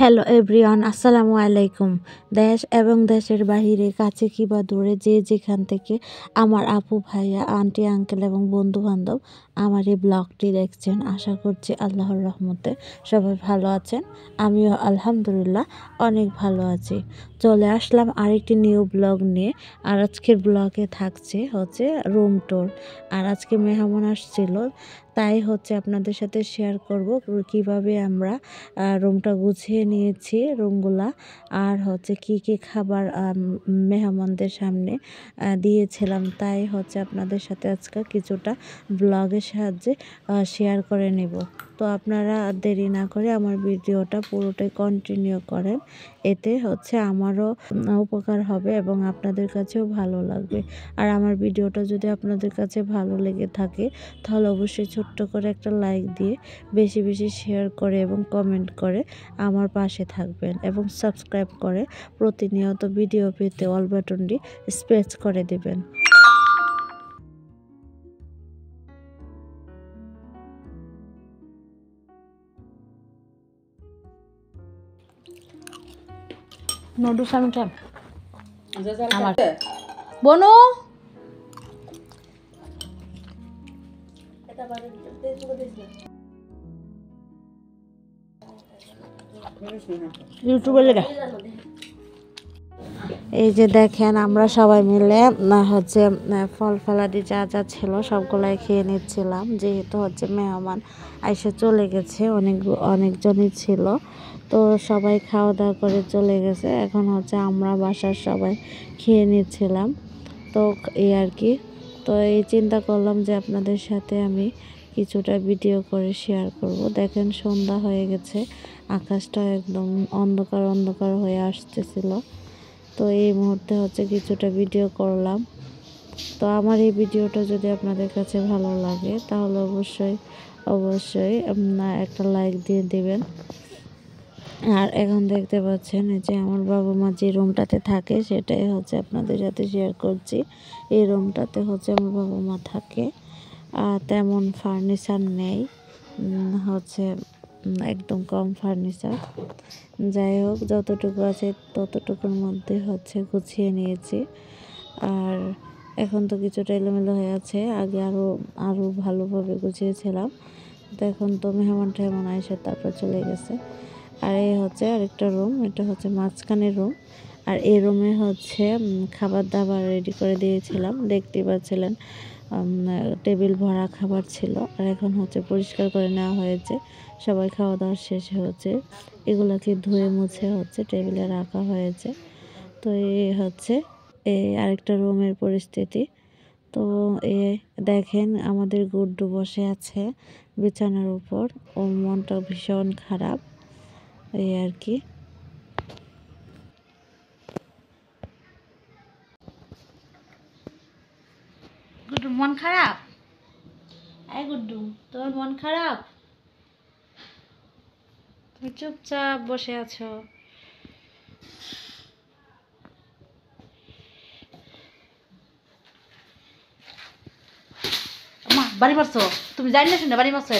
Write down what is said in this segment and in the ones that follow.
Hello everyone, আসসালামু আলাইকুম। দেশ এবং দেশের বাহিরে, কাছে কিংবা দূরে, যে যেখান থেকে আমার আপু ভাইয়া, আন্টি আঙ্কেল এবং বন্ধু বান্ধব আমার এই ব্লগটি দেখছেন, আশা করছি আল্লাহর রহমতে সবাই ভালো আছেন। আমিও আলহামদুলিল্লাহ অনেক ভালো আছি। চলে আসলাম আরেকটি নিউ ব্লগ নিয়ে। আর আজকের ব্লগে থাকছে রুম ট্যুর। আর আজকে মেহমান আসছিল, তাই আপনাদের সাথে শেয়ার করব কিভাবে আমরা রুমটা গুছিয়ে নিয়েছি, রুমগুলা। আর কি কি খাবার মেহমানদের সামনে দিয়েছিলাম, তাই আপনাদের সাথে আজকে কিছুটা ব্লগের সাহায্যে শেয়ার করে নেব। তো আপনারা দেরি না করে আমার ভিডিওটা পুরোটাই কন্টিনিউ করেন, এতে আমারও উপকার হবে এবং আপনাদের কাছেও ভালো লাগবে। আর আমার ভিডিওটা যদি আপনাদের কাছে ভালো লেগে থাকে, তাহলে অবশ্যই ছোট্ট করে একটা লাইক দিয়ে বেশি বেশি শেয়ার করে এবং কমেন্ট করে আমার পাশে থাকবেন এবং সাবস্ক্রাইব করে প্রতিনিয়ত ভিডিও পেতে অল বাটনটি প্রেস করে দেবেন। নুডলস আমি খাই আমার বনু ইউটিউবে লেগে এই যে দেখেন, আমরা সবাই মিলে ফল ফলাদি যা যা ছিল সবগুলাই খেয়ে নিচ্ছিলাম, যেহেতু মেহমান আইসে চলে গেছে, অনেকজনই ছিল। তো সবাই খাওয়া দাওয়া করে চলে গেছে, এখন আমরা বাসার সবাই খেয়ে নিচ্ছিলাম। তো এই আর কি। তো এই চিন্তা করলাম যে আপনাদের সাথে আমি কিছুটা ভিডিও করে শেয়ার করব। দেখেন সন্ধ্যা হয়ে গেছে, আকাশটা একদম অন্ধকার অন্ধকার হয়ে আসতেছিল। তো এই মুহূর্তে কিছুটা ভিডিও করলাম। তো আমার এই ভিডিওটা যদি আপনাদের কাছে ভালো লাগে, তাহলে অবশ্যই অবশ্যই একটা লাইক দিয়ে দেবেন। আর এখন দেখতে পাচ্ছেন এই যে আমার বাবা মা যে রুমটাতে থাকে, সেটাই আপনাদের সাথে শেয়ার করছি। এই রুমটাতে আমার বাবা মা থাকে। তেমন ফার্নিচার নেই, একদম কম ফার্নিচার। যাই হোক, যতটুকু আছে ততটুকুর মধ্যে গুছিয়ে নিয়েছি। আর এখন তো কিছুটা এলোমেলো হয়ে আছে, আগে আরও ভালোভাবে গুছিয়েছিলাম। তো এখন তো মেহমান টেহমান এসে তারপর চলে গেছে। আর এই আরেকটা রুম, এটা মাঝখানের রুম। আর এই রুমে খাবার দাবার রেডি করে দিয়েছিলাম, দেখতে পাচ্ছিলেন টেবিল ভরা খাবার ছিল। আর এখন পরিষ্কার করে নেওয়া হয়েছে, সবাই খাওয়া দাওয়া শেষে এগুলাকে ধুয়ে মুছে টেবিলে রাখা হয়েছে। তো এই আরেকটা রুমের পরিস্থিতি। তো দেখেন আমাদের গুড্ডু বসে আছে বিছানার উপর, ওর মনটা ভীষণ খারাপ, এই আর কি। গুড্ডু মন খারাপ? এই গুড্ডু, তোর মন খারাপ? তুমি চুপচাপ বসে আছো। মা বাড়ি মারছো? তুমি জানি না শুনে বাড়ি মারছো?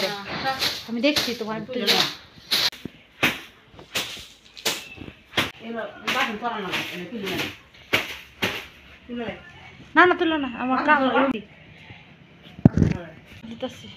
আমি দেখছি তোমার। না না তুলো না, আমার দিতেছি।